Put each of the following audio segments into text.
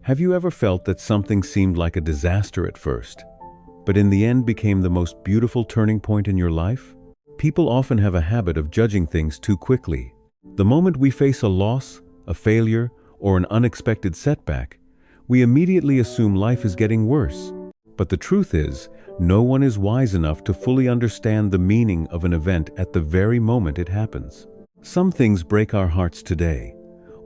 Have you ever felt that something seemed like a disaster at first, but in the end became the most beautiful turning point in your life? People often have a habit of judging things too quickly. The moment we face a loss, a failure, or an unexpected setback, we immediately assume life is getting worse. But the truth is, no one is wise enough to fully understand the meaning of an event at the very moment it happens. Some things break our hearts today,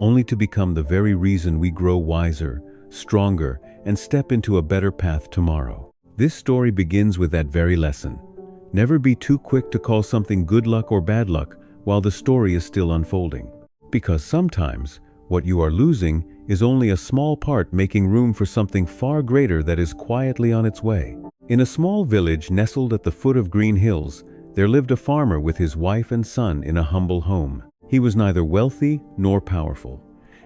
only to become the very reason we grow wiser, stronger, and step into a better path tomorrow. This story begins with that very lesson. Never be too quick to call something good luck or bad luck while the story is still unfolding. Because sometimes, what you are losing is only a small part making room for something far greater that is quietly on its way. In a small village nestled at the foot of green hills, there lived a farmer with his wife and son in a humble home. He was neither wealthy nor powerful,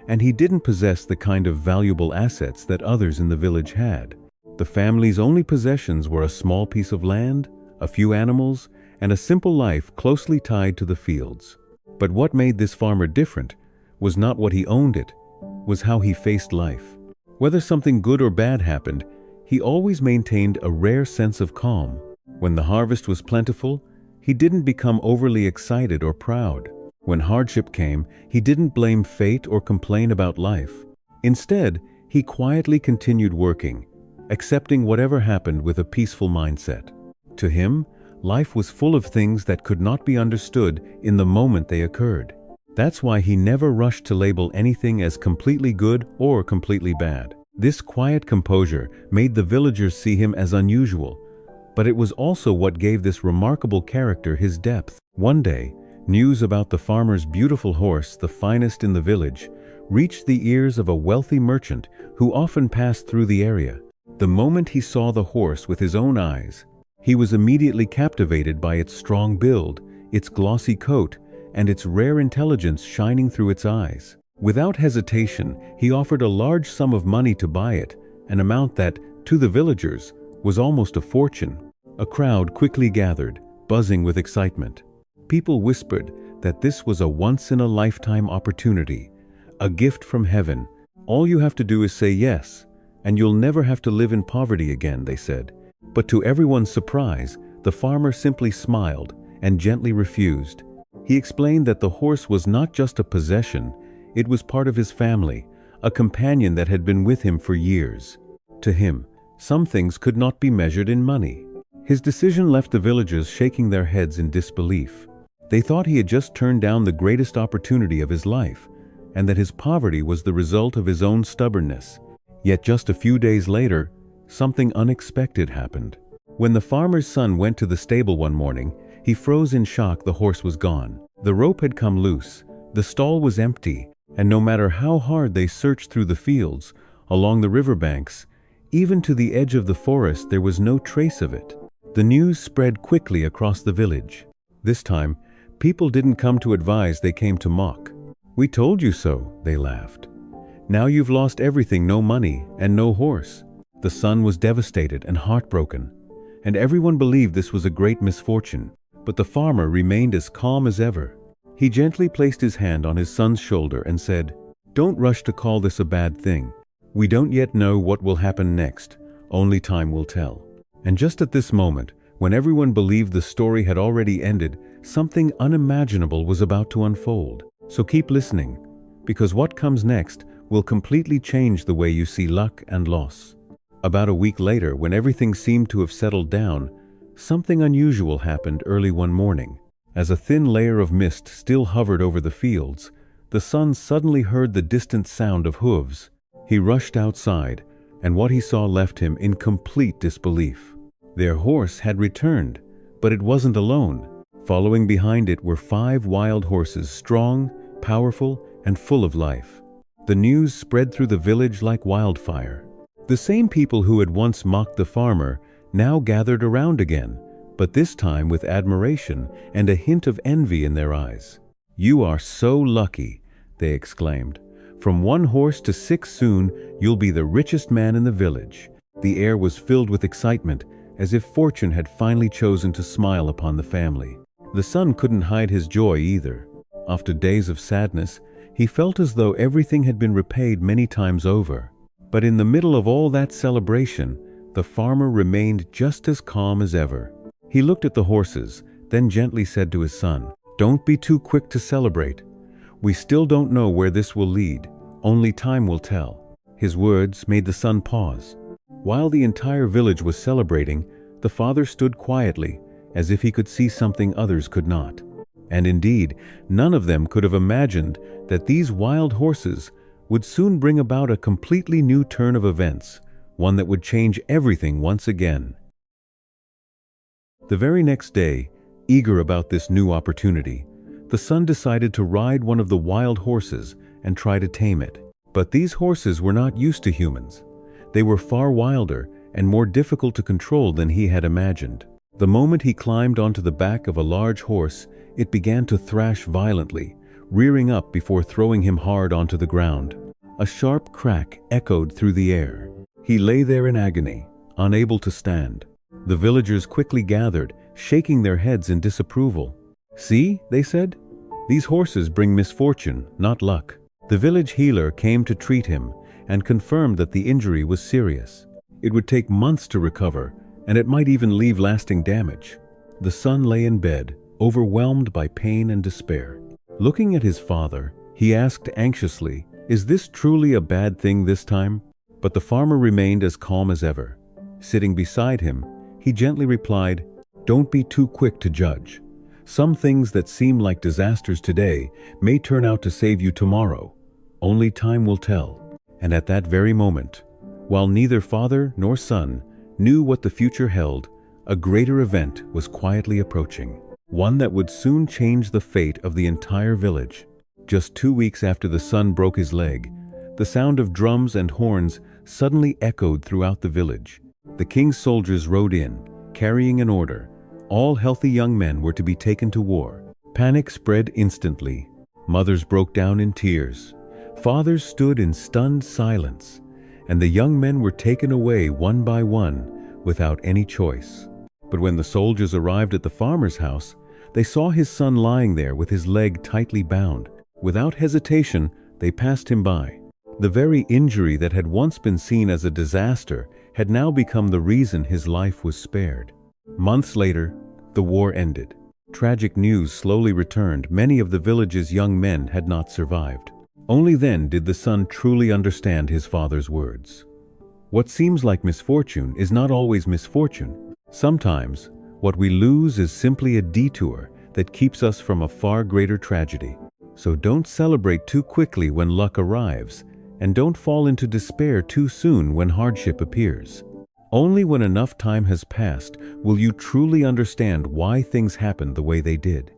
and he didn't possess the kind of valuable assets that others in the village had. The family's only possessions were a small piece of land, a few animals, and a simple life closely tied to the fields. But what made this farmer different was not what he owned, it was how he faced life. Whether something good or bad happened, he always maintained a rare sense of calm. When the harvest was plentiful, he didn't become overly excited or proud. When hardship came, he didn't blame fate or complain about life. Instead, he quietly continued working, accepting whatever happened with a peaceful mindset. To him, life was full of things that could not be understood in the moment they occurred. That's why he never rushed to label anything as completely good or completely bad. This quiet composure made the villagers see him as unusual, but it was also what gave this remarkable character his depth. One day, news about the farmer's beautiful horse, the finest in the village, reached the ears of a wealthy merchant who often passed through the area. The moment he saw the horse with his own eyes, he was immediately captivated by its strong build, its glossy coat, and its rare intelligence shining through its eyes. Without hesitation, he offered a large sum of money to buy it, an amount that, to the villagers, was almost a fortune. A crowd quickly gathered, buzzing with excitement. People whispered that this was a once-in-a-lifetime opportunity, a gift from heaven. All you have to do is say yes, and you'll never have to live in poverty again, they said. But to everyone's surprise, the farmer simply smiled and gently refused. He explained that the horse was not just a possession, it was part of his family, a companion that had been with him for years. To him, some things could not be measured in money. His decision left the villagers shaking their heads in disbelief. They thought he had just turned down the greatest opportunity of his life, and that his poverty was the result of his own stubbornness. Yet just a few days later, something unexpected happened. When the farmer's son went to the stable one morning, he froze in shock. The horse was gone. The rope had come loose, the stall was empty, and no matter how hard they searched through the fields, along the riverbanks, even to the edge of the forest, there was no trace of it. The news spread quickly across the village. This time, people didn't come to advise, they came to mock. "We told you so," they laughed. "Now you've lost everything, no money and no horse." The son was devastated and heartbroken, and everyone believed this was a great misfortune. But the farmer remained as calm as ever. He gently placed his hand on his son's shoulder and said, "Don't rush to call this a bad thing. We don't yet know what will happen next. Only time will tell." And just at this moment, when everyone believed the story had already ended, something unimaginable was about to unfold. So keep listening, because what comes next will completely change the way you see luck and loss. About a week later, when everything seemed to have settled down, something unusual happened early one morning. As a thin layer of mist still hovered over the fields, the son suddenly heard the distant sound of hooves. He rushed outside, and what he saw left him in complete disbelief. Their horse had returned, but it wasn't alone. Following behind it were 5 wild horses, strong, powerful, and full of life. The news spread through the village like wildfire. The same people who had once mocked the farmer now gathered around again, but this time with admiration and a hint of envy in their eyes. "You are so lucky," they exclaimed. "From 1 horse to 6 soon, you'll be the richest man in the village." The air was filled with excitement, as if fortune had finally chosen to smile upon the family. The son couldn't hide his joy either. After days of sadness, he felt as though everything had been repaid many times over. But in the middle of all that celebration, the farmer remained just as calm as ever. He looked at the horses, then gently said to his son, "Don't be too quick to celebrate. We still don't know where this will lead. Only time will tell." His words made the son pause. While the entire village was celebrating, the father stood quietly, as if he could see something others could not. And indeed, none of them could have imagined that these wild horses would soon bring about a completely new turn of events, one that would change everything once again. The very next day, eager about this new opportunity, the son decided to ride one of the wild horses and try to tame it. But these horses were not used to humans. They were far wilder and more difficult to control than he had imagined. The moment he climbed onto the back of a large horse, it began to thrash violently, rearing up before throwing him hard onto the ground. A sharp crack echoed through the air. He lay there in agony, unable to stand. The villagers quickly gathered, shaking their heads in disapproval. "See," they said, "these horses bring misfortune, not luck." The village healer came to treat him and confirmed that the injury was serious. It would take months to recover, and it might even leave lasting damage. The son lay in bed, overwhelmed by pain and despair. Looking at his father, he asked anxiously, "Is this truly a bad thing this time?" But the farmer remained as calm as ever. Sitting beside him, he gently replied, "Don't be too quick to judge. Some things that seem like disasters today may turn out to save you tomorrow. Only time will tell." And at that very moment, while neither father nor son knew what the future held, a greater event was quietly approaching, one that would soon change the fate of the entire village. Just 2 weeks after the son broke his leg, the sound of drums and horns suddenly echoed throughout the village. The king's soldiers rode in, carrying an order. All healthy young men were to be taken to war. Panic spread instantly. Mothers broke down in tears. Fathers stood in stunned silence, and the young men were taken away one by one without any choice. But when the soldiers arrived at the farmer's house, they saw his son lying there with his leg tightly bound. Without hesitation, they passed him by. The very injury that had once been seen as a disaster had now become the reason his life was spared. Months later, the war ended. Tragic news slowly returned. Many of the village's young men had not survived. Only then did the son truly understand his father's words. What seems like misfortune is not always misfortune. Sometimes, what we lose is simply a detour that keeps us from a far greater tragedy. So don't celebrate too quickly when luck arrives, and don't fall into despair too soon when hardship appears. Only when enough time has passed will you truly understand why things happened the way they did.